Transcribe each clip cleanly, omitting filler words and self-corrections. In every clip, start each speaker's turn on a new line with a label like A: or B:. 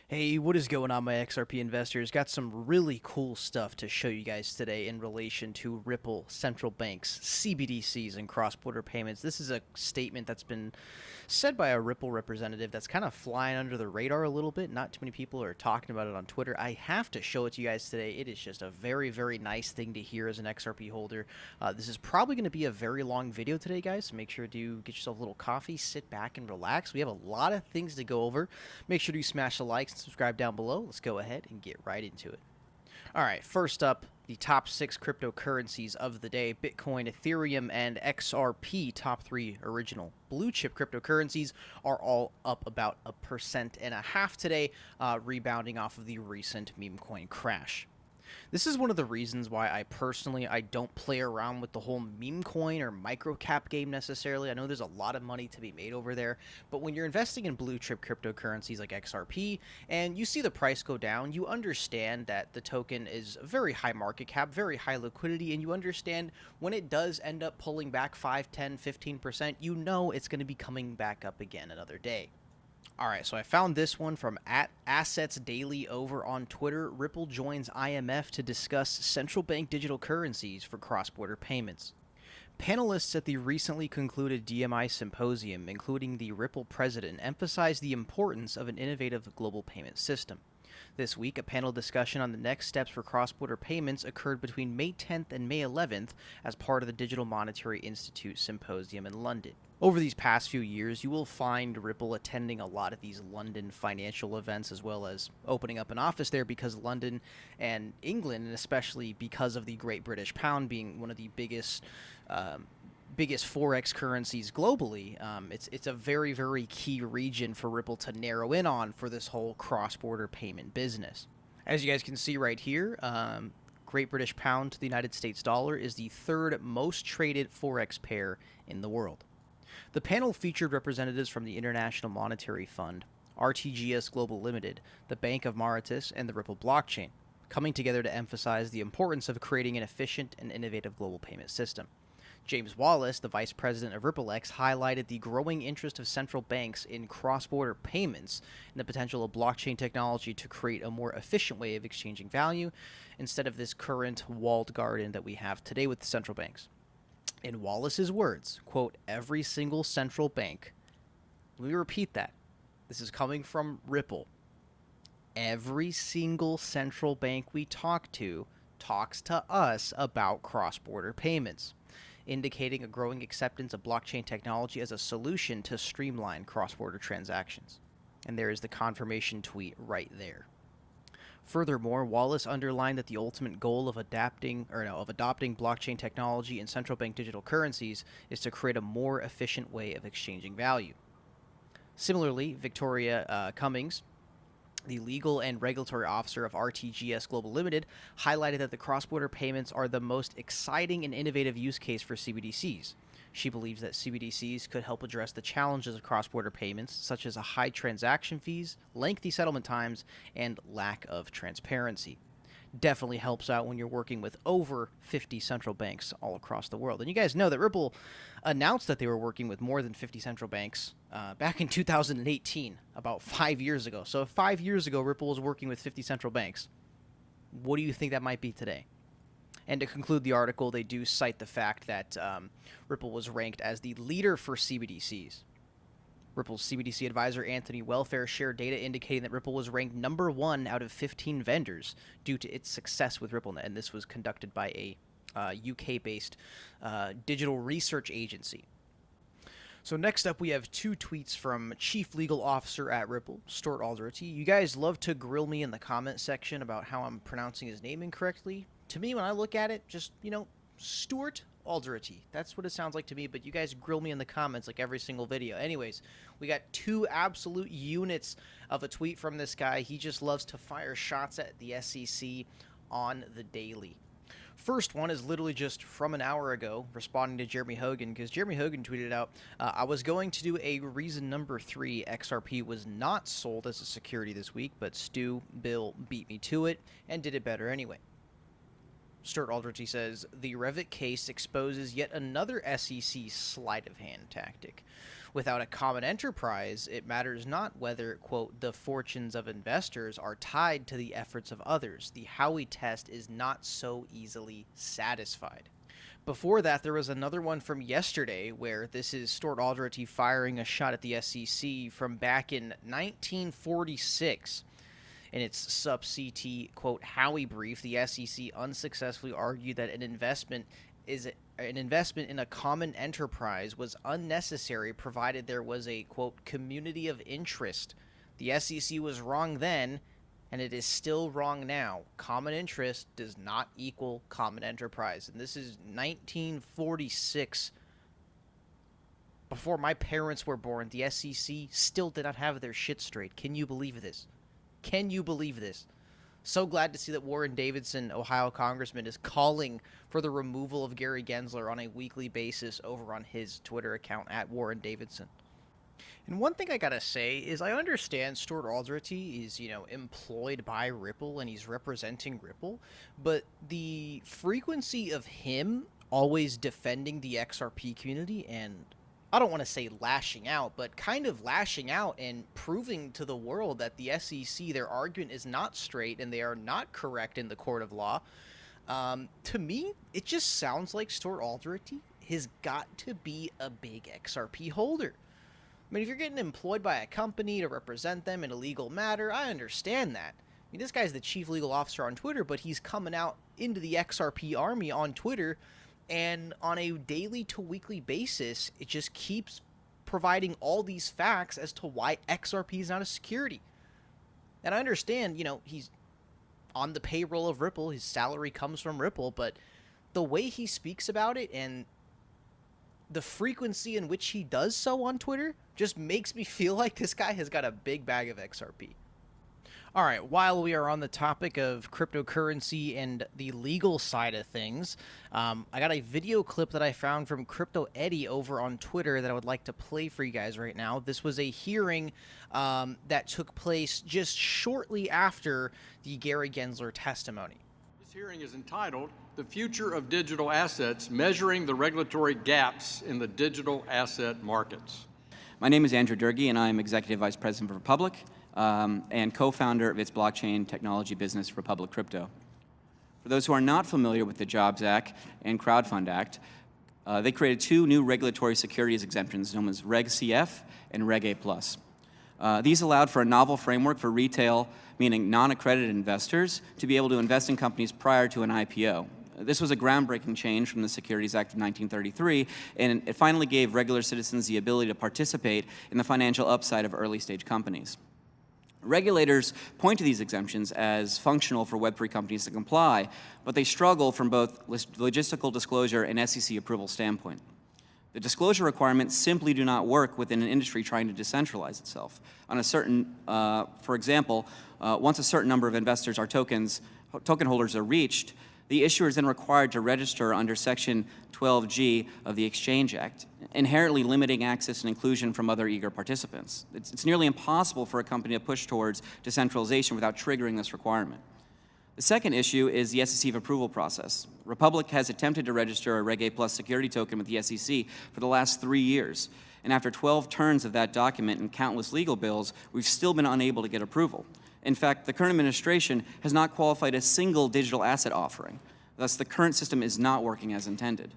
A: Hey, what is going on, my XRP investors? Got some really cool stuff to show you guys today in relation to Ripple, central banks, CBDCs, and cross-border payments. This is a statement that's been said by a Ripple representative that's kind of flying under the radar a little bit. Not too many people are talking about it on Twitter. I have to show it to you guys today. It is just a very, very nice thing to hear as an XRP holder. This is probably going to be a very long video today, guys, so make sure to get yourself a little coffee, sit back, and relax. We have a lot of things to go over. Make sure to smash the likes and subscribe down below. Let's go ahead and get right into it. All right, first up, the top 6 cryptocurrencies of the day: Bitcoin, Ethereum, and XRP. Top 3 original blue chip cryptocurrencies are all up about 1.5% today, rebounding off of the recent meme coin crash. This is one of the reasons why I don't play around with the whole meme coin or microcap game necessarily. I know there's a lot of money to be made over there, but when you're investing in blue chip cryptocurrencies like XRP and you see the price go down, you understand that the token is very high market cap, very high liquidity, and you understand when it does end up pulling back 5, 10, 15%, you know it's going to be coming back up again another day. All right, so I found this one from @AssetsDaily over on Twitter. Ripple joins IMF to discuss central bank digital currencies for cross-border payments. Panelists at the recently concluded DMI Symposium, including the Ripple president, emphasized the importance of an innovative global payment system. This week, a panel discussion on the next steps for cross-border payments occurred between May 10th and May 11th as part of the Digital Monetary Institute Symposium in London. Over these past few years, you will find Ripple attending a lot of these London financial events, as well as opening up an office there, because London and England, and especially because of the Great British Pound being one of the biggest forex currencies globally, it's a very, very key region for Ripple to narrow in on for this whole cross-border payment business. As you guys can see right here, Great British Pound to the United States dollar is the third most traded forex pair in the world. The panel featured representatives from the International Monetary Fund, RTGS Global Limited, the Bank of Mauritius, and the Ripple blockchain, coming together to emphasize the importance of creating an efficient and innovative global payment system. James Wallace, the vice president of RippleX, highlighted the growing interest of central banks in cross-border payments and the potential of blockchain technology to create a more efficient way of exchanging value instead of this current walled garden that we have today with central banks. In Wallace's words, quote, "Every single central bank," let me repeat that, this is coming from Ripple, "every single central bank we talk to talks to us about cross-border payments, indicating a growing acceptance of blockchain technology as a solution to streamline cross-border transactions." And there is the confirmation tweet right there. Furthermore, Wallace underlined that the ultimate goal of adopting blockchain technology in central bank digital currencies is to create a more efficient way of exchanging value. Similarly, Victoria Cummings, the legal and regulatory officer of RTGS Global Limited, highlighted that the cross-border payments are the most exciting and innovative use case for CBDCs. She believes that CBDCs could help address the challenges of cross-border payments, such as high transaction fees, lengthy settlement times, and lack of transparency. Definitely helps out when you're working with over 50 central banks all across the world. And you guys know that Ripple announced that they were working with more than 50 central banks back in 2018, about 5 years ago. So if 5 years ago Ripple was working with 50 central banks, what do you think that might be today? And to conclude the article, they do cite the fact that Ripple was ranked as the leader for CBDCs. Ripple's CBDC advisor Anthony Welfare shared data indicating that Ripple was ranked number 1 out of 15 vendors due to its success with RippleNet, and this was conducted by a UK-based digital research agency. So next up, we have 2 tweets from Chief Legal Officer at Ripple, Stuart Alderty. You guys love to grill me in the comment section about how I'm pronouncing his name incorrectly. To me, when I look at it, just, Stuart Alderty. That's what it sounds like to me, but you guys grill me in the comments like every single video. Anyways, we got 2 absolute units of a tweet from this guy. He just loves to fire shots at the SEC on the daily. First one is literally just from an hour ago, responding to Jeremy Hogan, because Jeremy Hogan tweeted out, "I was going to do a reason number 3. XRP was not sold as a security this week, but Bill beat me to it and did it better anyway." Stuart Aldrich says, the Revit case exposes yet another SEC sleight of hand tactic. Without a common enterprise, it matters not whether, quote, the fortunes of investors are tied to the efforts of others. The Howey test is not so easily satisfied. Before that, there was another one from yesterday where this is Stuart Aldrich firing a shot at the SEC from back in 1946. In its sub-CT, quote, Howey brief, the SEC unsuccessfully argued that an investment in a common enterprise was unnecessary provided there was a, quote, community of interest. The SEC was wrong then, and it is still wrong now. Common interest does not equal common enterprise. And this is 1946. Before my parents were born, the SEC still did not have their shit straight. Can you believe this? Can you believe this? So glad to see that Warren Davidson, Ohio congressman, is calling for the removal of Gary Gensler on a weekly basis over on his Twitter account at Warren Davidson. And one thing I gotta say is I understand Stuart Aldrich is, employed by Ripple and he's representing Ripple, but the frequency of him always defending the XRP community and I don't want to say lashing out, but kind of lashing out and proving to the world that the SEC, their argument is not straight and they are not correct in the court of law. To me, it just sounds like Stuart Aldrich has got to be a big XRP holder. I mean, if you're getting employed by a company to represent them in a legal matter, I understand that. I mean, this guy's the chief legal officer on Twitter, but he's coming out into the XRP army on Twitter, and on a daily to weekly basis, it just keeps providing all these facts as to why XRP is not a security. And I understand, he's on the payroll of Ripple, his salary comes from Ripple, but the way he speaks about it and the frequency in which he does so on Twitter just makes me feel like this guy has got a big bag of XRP. All right, while we are on the topic of cryptocurrency and the legal side of things, I got a video clip that I found from Crypto Eddie over on Twitter that I would like to play for you guys right now. This was a hearing that took place just shortly after the Gary Gensler testimony.
B: This hearing is entitled, "The Future of Digital Assets, Measuring the Regulatory Gaps in the Digital Asset Markets."
C: My name is Andrew Durgee, and I'm Executive Vice President for Republic and co-founder of its blockchain technology business, Republic Crypto. For those who are not familiar with the Jobs Act and Crowdfund Act, they created two new regulatory securities exemptions known as Reg CF and Reg A+. These allowed for a novel framework for retail, meaning non-accredited investors, to be able to invest in companies prior to an IPO. This was a groundbreaking change from the Securities Act of 1933, and it finally gave regular citizens the ability to participate in the financial upside of early-stage companies. Regulators point to these exemptions as functional for Web3 companies to comply, but they struggle from both logistical disclosure and SEC approval standpoint. The disclosure requirements simply do not work within an industry trying to decentralize itself. On a certain, for example, once a certain number of investors or token holders are reached, the issuer is then required to register under Section 12G of the Exchange Act, inherently limiting access and inclusion from other eager participants. It's nearly impossible for a company to push towards decentralization without triggering this requirement. The second issue is the SEC approval process. Republic has attempted to register a Reg A+ security token with the SEC for the last 3 years, and after 12 turns of that document and countless legal bills, we've still been unable to get approval. In fact, the current administration has not qualified a single digital asset offering. Thus, the current system is not working as intended.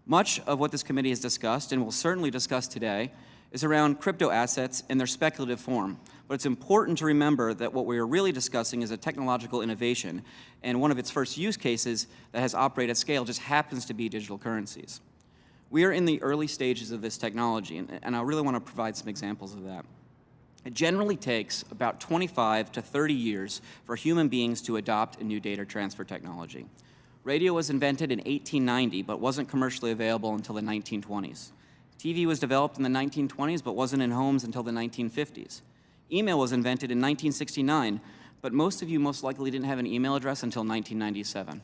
C: Much of what this committee has discussed, and will certainly discuss today, is around crypto assets in their speculative form. But it's important to remember that what we are really discussing is a technological innovation, and one of its first use cases that has operated at scale just happens to be digital currencies. We are in the early stages of this technology, and I really want to provide some examples of that. It generally takes about 25 to 30 years for human beings to adopt a new data transfer technology. Radio was invented in 1890, but wasn't commercially available until the 1920s. TV was developed in the 1920s, but wasn't in homes until the 1950s. Email was invented in 1969, but most of you most likely didn't have an email address until 1997.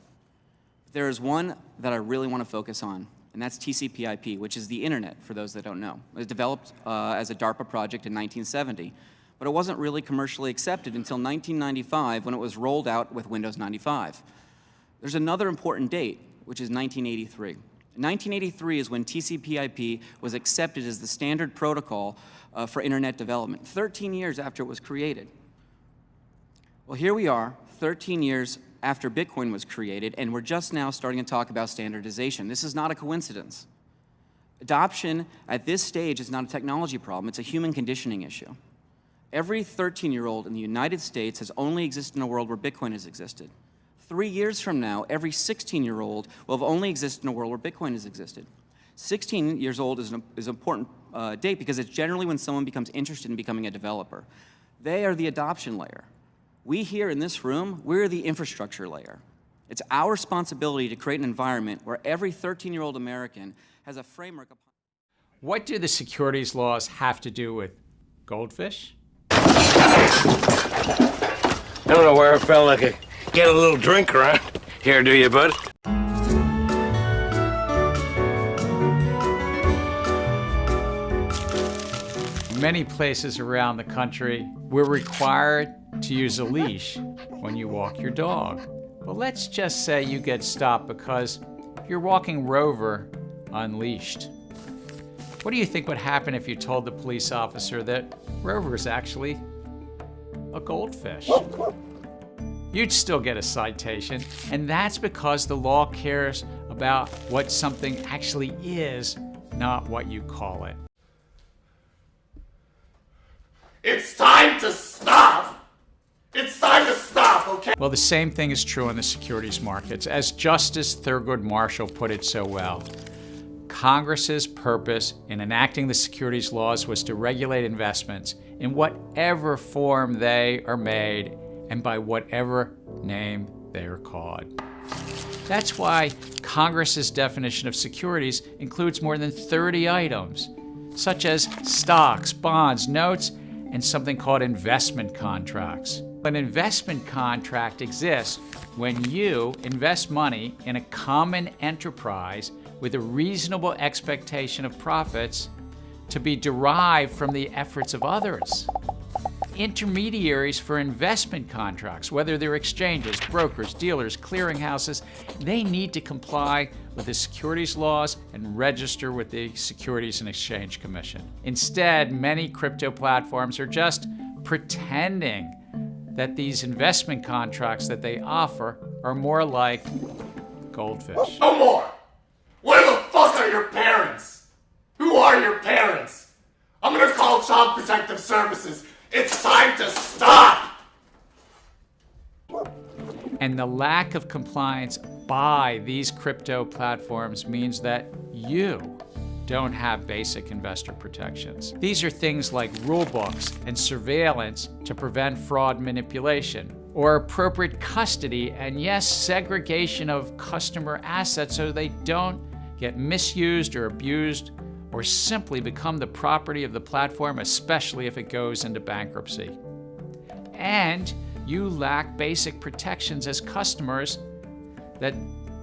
C: There is one that I really want to focus on, and that's TCP/IP, which is the internet, for those that don't know. It was developed as a DARPA project in 1970, but it wasn't really commercially accepted until 1995 when it was rolled out with Windows 95. There's another important date, which is 1983. 1983 is when TCP/IP was accepted as the standard protocol for internet development, 13 years after it was created. Well, here we are, 13 years after Bitcoin was created, and we're just now starting to talk about standardization. This is not a coincidence. Adoption at this stage is not a technology problem, it's a human conditioning issue. Every 13-year-old in the United States has only existed in a world where Bitcoin has existed. 3 years from now, every 16-year-old will have only existed in a world where Bitcoin has existed. 16 years old is an important date because it's generally when someone becomes interested in becoming a developer. They are the adoption layer. We here in this room, we're the infrastructure layer. It's our responsibility to create an environment where every 13-year-old American has a framework upon.
D: What do the securities laws have to do with Goldfish?
E: I don't know where a fella could get a little drink around here, do you, bud?
D: Many places around the country, we're required to use a leash when you walk your dog. But let's just say you get stopped because you're walking Rover unleashed. What do you think would happen if you told the police officer that Rover is actually a goldfish? You'd still get a citation, and that's because the law cares about what something actually is, not what you call it.
F: It's time to stop! It's time to stop, okay?
D: Well, the same thing is true in the securities markets. As Justice Thurgood Marshall put it so well, Congress's purpose in enacting the securities laws was to regulate investments in whatever form they are made and by whatever name they are called. That's why Congress's definition of securities includes more than 30 items, such as stocks, bonds, notes, and something called investment contracts. An investment contract exists when you invest money in a common enterprise with a reasonable expectation of profits to be derived from the efforts of others. Intermediaries for investment contracts, whether they're exchanges, brokers, dealers, clearinghouses, they need to comply with the securities laws and register with the Securities and Exchange Commission. Instead, many crypto platforms are just pretending that these investment contracts that they offer are more like Goldfish.
F: No more! Where the fuck are your parents? Who are your parents? I'm gonna call Child Protective Services. It's time to stop!
D: And the lack of compliance by these crypto platforms means that you don't have basic investor protections. These are things like rule books and surveillance to prevent fraud manipulation, or appropriate custody and, yes, segregation of customer assets so they don't get misused or abused or simply become the property of the platform, especially if it goes into bankruptcy. And you lack basic protections as customers that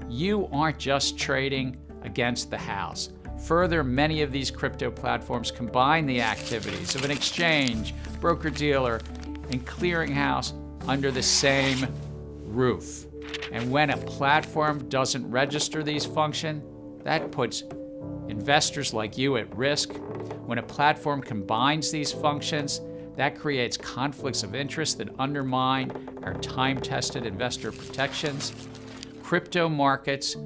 D: you aren't just trading against the house. Further, many of these crypto platforms combine the activities of an exchange, broker-dealer, and clearinghouse under the same roof. And when a platform doesn't register these functions, that puts investors like you at risk. When a platform combines these functions, that creates conflicts of interest that undermine our time-tested investor protections. Crypto markets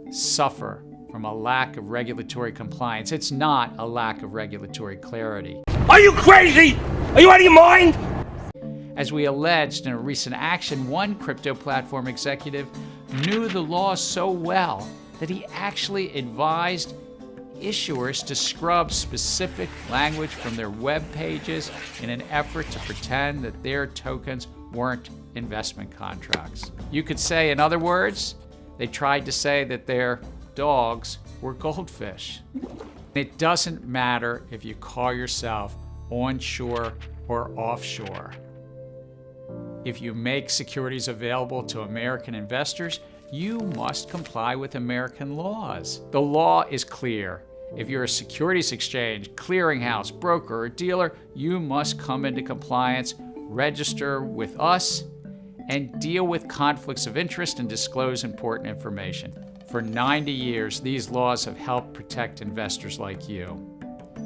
D: suffer from a lack of regulatory compliance. It's not a lack of regulatory clarity.
E: Are you crazy? Are you out of your mind?
D: As we alleged in a recent action, one crypto platform executive knew the law so well that he actually advised issuers to scrub specific language from their web pages in an effort to pretend that their tokens weren't investment contracts. You could say, in other words, they tried to say that their dogs were goldfish. It doesn't matter if you call yourself onshore or offshore. If you make securities available to American investors, you must comply with American laws. The law is clear. If you're a securities exchange, clearinghouse, broker, or dealer, you must come into compliance, register with us, and deal with conflicts of interest and disclose important information. For 90 years, these laws have helped protect investors like you.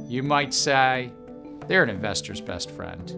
D: You might say, they're an investor's best friend.